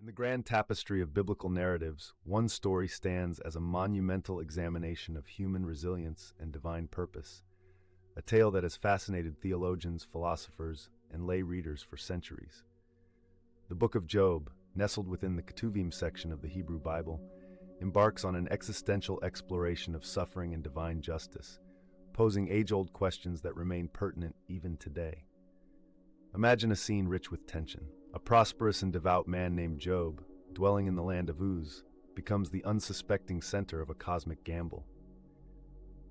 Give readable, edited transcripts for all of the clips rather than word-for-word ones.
In the grand tapestry of biblical narratives, one story stands as a monumental examination of human resilience and divine purpose, a tale that has fascinated theologians, philosophers, and lay readers for centuries. The Book of Job, nestled within the Ketuvim section of the Hebrew Bible, embarks on an existential exploration of suffering and divine justice, posing age-old questions that remain pertinent even today. Imagine a scene rich with tension. A prosperous and devout man named Job, dwelling in the land of Uz, becomes the unsuspecting center of a cosmic gamble.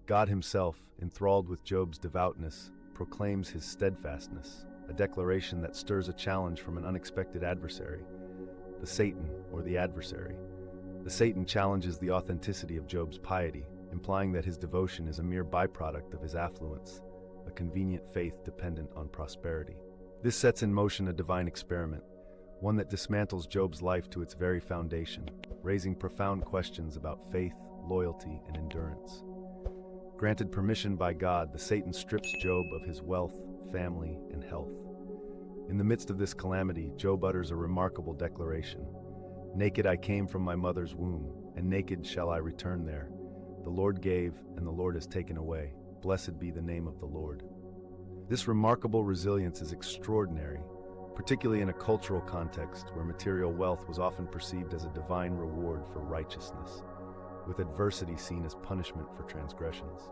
God himself, enthralled with Job's devoutness, proclaims his steadfastness, a declaration that stirs a challenge from an unexpected adversary, the Satan or the adversary. The Satan challenges the authenticity of Job's piety, implying that his devotion is a mere byproduct of his affluence, a convenient faith dependent on prosperity. This sets in motion a divine experiment, one that dismantles Job's life to its very foundation, raising profound questions about faith, loyalty, and endurance. Granted permission by God, the Satan strips Job of his wealth, family, and health. In the midst of this calamity, Job utters a remarkable declaration. "Naked I came from my mother's womb, and naked shall I return there. The Lord gave, and the Lord has taken away. Blessed be the name of the Lord." This remarkable resilience is extraordinary, particularly in a cultural context where material wealth was often perceived as a divine reward for righteousness, with adversity seen as punishment for transgressions.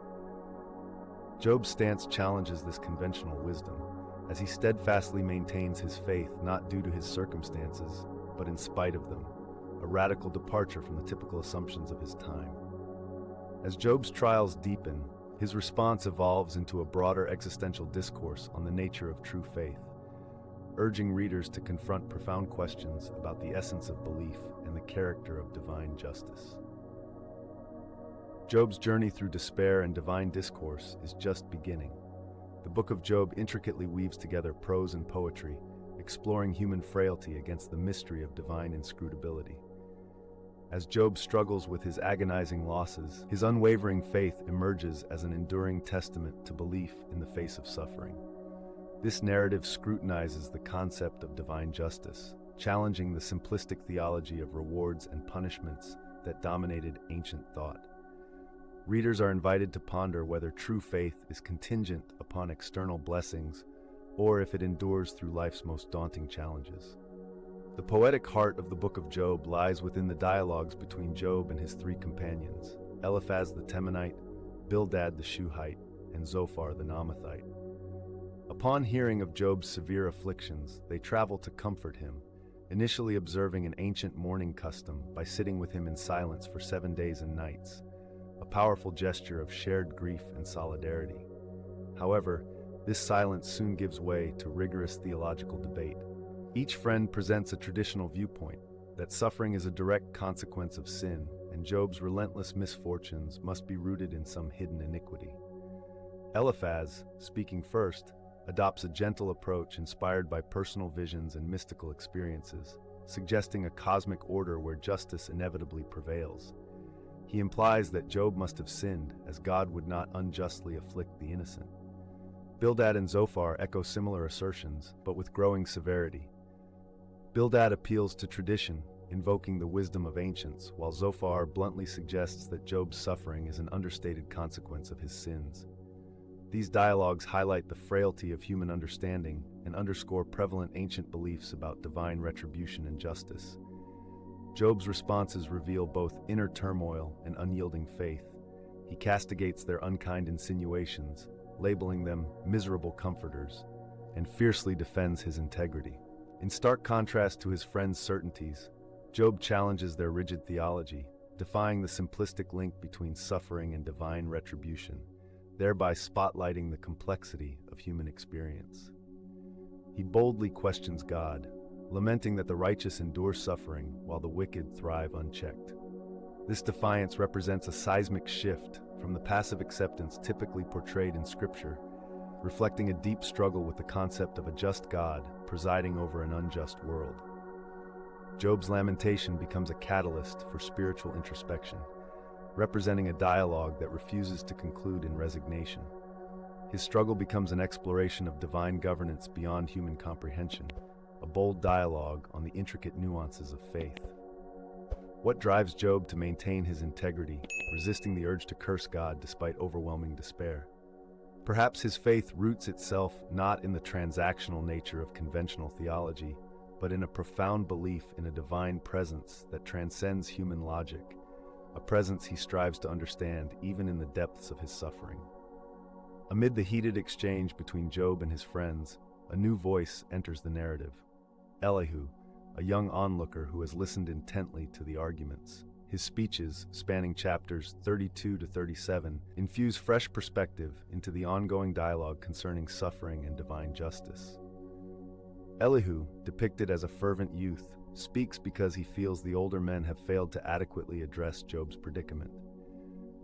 Job's stance challenges this conventional wisdom, as he steadfastly maintains his faith not due to his circumstances, but in spite of them, a radical departure from the typical assumptions of his time. As Job's trials deepen, his response evolves into a broader existential discourse on the nature of true faith, urging readers to confront profound questions about the essence of belief and the character of divine justice. Job's journey through despair and divine discourse is just beginning. The Book of Job intricately weaves together prose and poetry, exploring human frailty against the mystery of divine inscrutability. As Job struggles with his agonizing losses, his unwavering faith emerges as an enduring testament to belief in the face of suffering. This narrative scrutinizes the concept of divine justice, challenging the simplistic theology of rewards and punishments that dominated ancient thought. Readers are invited to ponder whether true faith is contingent upon external blessings or if it endures through life's most daunting challenges. The poetic heart of the Book of Job lies within the dialogues between Job and his three companions, Eliphaz the Temanite, Bildad the Shuhite, and Zophar the Naamathite. Upon hearing of Job's severe afflictions, they travel to comfort him, initially observing an ancient mourning custom by sitting with him in silence for 7 days and nights, a powerful gesture of shared grief and solidarity. However, this silence soon gives way to rigorous theological debate. Each friend presents a traditional viewpoint that suffering is a direct consequence of sin, and Job's relentless misfortunes must be rooted in some hidden iniquity. Eliphaz, speaking first, adopts a gentle approach inspired by personal visions and mystical experiences, suggesting a cosmic order where justice inevitably prevails. He implies that Job must have sinned, as God would not unjustly afflict the innocent. Bildad and Zophar echo similar assertions, but with growing severity. Bildad appeals to tradition, invoking the wisdom of ancients, while Zophar bluntly suggests that Job's suffering is an understated consequence of his sins. These dialogues highlight the frailty of human understanding and underscore prevalent ancient beliefs about divine retribution and justice. Job's responses reveal both inner turmoil and unyielding faith. He castigates their unkind insinuations, labeling them miserable comforters, and fiercely defends his integrity. In stark contrast to his friends' certainties, Job challenges their rigid theology, defying the simplistic link between suffering and divine retribution, thereby spotlighting the complexity of human experience. He boldly questions God, lamenting that the righteous endure suffering while the wicked thrive unchecked. This defiance represents a seismic shift from the passive acceptance typically portrayed in Scripture, reflecting a deep struggle with the concept of a just God presiding over an unjust world. Job's lamentation becomes a catalyst for spiritual introspection, representing a dialogue that refuses to conclude in resignation. His struggle becomes an exploration of divine governance beyond human comprehension, a bold dialogue on the intricate nuances of faith. What drives Job to maintain his integrity, resisting the urge to curse God despite overwhelming despair? Perhaps his faith roots itself not in the transactional nature of conventional theology, but in a profound belief in a divine presence that transcends human logic, a presence he strives to understand even in the depths of his suffering. Amid the heated exchange between Job and his friends, a new voice enters the narrative. Elihu, a young onlooker who has listened intently to the arguments. His speeches, spanning chapters 32 to 37, infuse fresh perspective into the ongoing dialogue concerning suffering and divine justice. Elihu, depicted as a fervent youth, speaks because he feels the older men have failed to adequately address Job's predicament.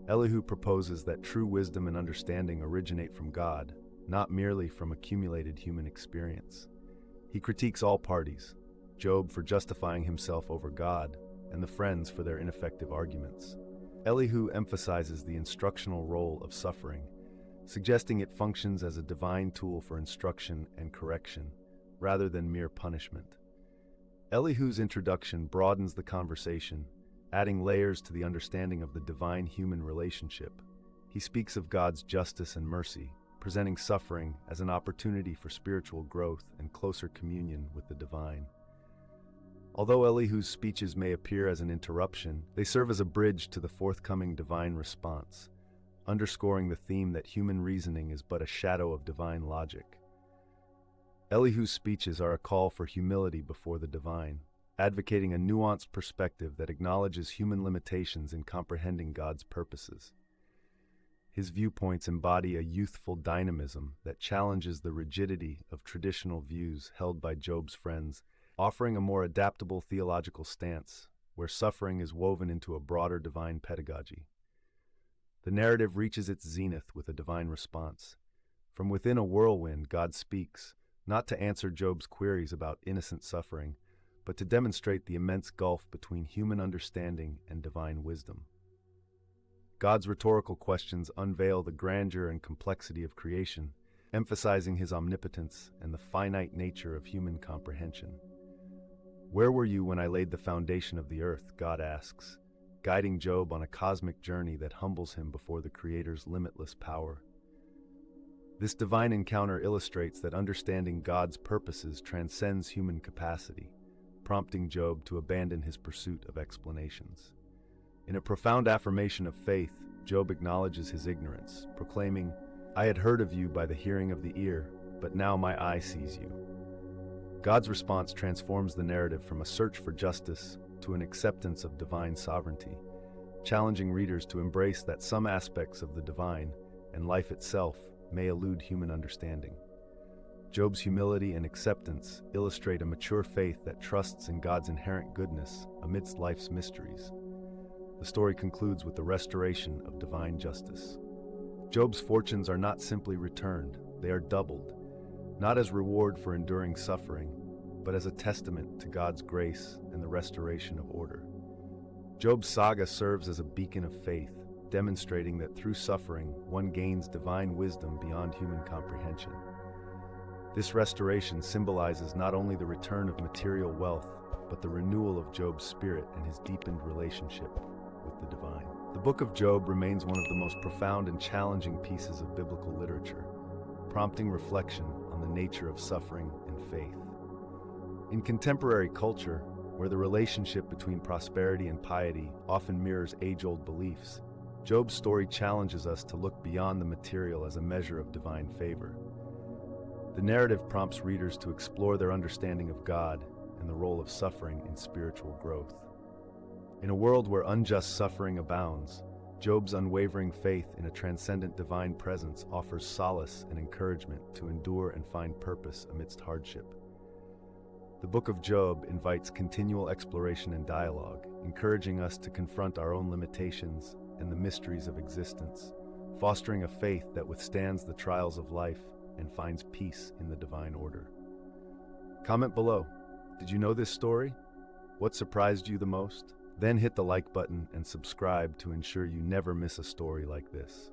Elihu proposes that true wisdom and understanding originate from God, not merely from accumulated human experience. He critiques all parties, Job for justifying himself over God, and the friends for their ineffective arguments. Elihu emphasizes the instructional role of suffering, suggesting it functions as a divine tool for instruction and correction, rather than mere punishment. Elihu's introduction broadens the conversation, adding layers to the understanding of the divine-human relationship. He speaks of God's justice and mercy, presenting suffering as an opportunity for spiritual growth and closer communion with the divine. Although Elihu's speeches may appear as an interruption, they serve as a bridge to the forthcoming divine response, underscoring the theme that human reasoning is but a shadow of divine logic. Elihu's speeches are a call for humility before the divine, advocating a nuanced perspective that acknowledges human limitations in comprehending God's purposes. His viewpoints embody a youthful dynamism that challenges the rigidity of traditional views held by Job's friends, offering a more adaptable theological stance where suffering is woven into a broader divine pedagogy. The narrative reaches its zenith with a divine response. From within a whirlwind, God speaks, not to answer Job's queries about innocent suffering, but to demonstrate the immense gulf between human understanding and divine wisdom. God's rhetorical questions unveil the grandeur and complexity of creation, emphasizing his omnipotence and the finite nature of human comprehension. "Where were you when I laid the foundation of the earth?" God asks, guiding Job on a cosmic journey that humbles him before the Creator's limitless power. This divine encounter illustrates that understanding God's purposes transcends human capacity, prompting Job to abandon his pursuit of explanations. In a profound affirmation of faith, Job acknowledges his ignorance, proclaiming, "I had heard of you by the hearing of the ear, but now my eye sees you." God's response transforms the narrative from a search for justice to an acceptance of divine sovereignty, challenging readers to embrace that some aspects of the divine and life itself may elude human understanding. Job's humility and acceptance illustrate a mature faith that trusts in God's inherent goodness amidst life's mysteries. The story concludes with the restoration of divine justice. Job's fortunes are not simply returned, they are doubled, not as reward for enduring suffering, but as a testament to God's grace and the restoration of order. Job's saga serves as a beacon of faith, demonstrating that through suffering, one gains divine wisdom beyond human comprehension. This restoration symbolizes not only the return of material wealth, but the renewal of Job's spirit and his deepened relationship with the divine. The Book of Job remains one of the most profound and challenging pieces of biblical literature, prompting reflection on the nature of suffering and faith. In contemporary culture, where the relationship between prosperity and piety often mirrors age-old beliefs, Job's story challenges us to look beyond the material as a measure of divine favor. The narrative prompts readers to explore their understanding of God and the role of suffering in spiritual growth. In a world where unjust suffering abounds, Job's unwavering faith in a transcendent divine presence offers solace and encouragement to endure and find purpose amidst hardship. The Book of Job invites continual exploration and dialogue, encouraging us to confront our own limitations and the mysteries of existence, fostering a faith that withstands the trials of life and finds peace in the divine order. Comment below. Did you know this story? What surprised you the most? Then hit the like button and subscribe to ensure you never miss a story like this.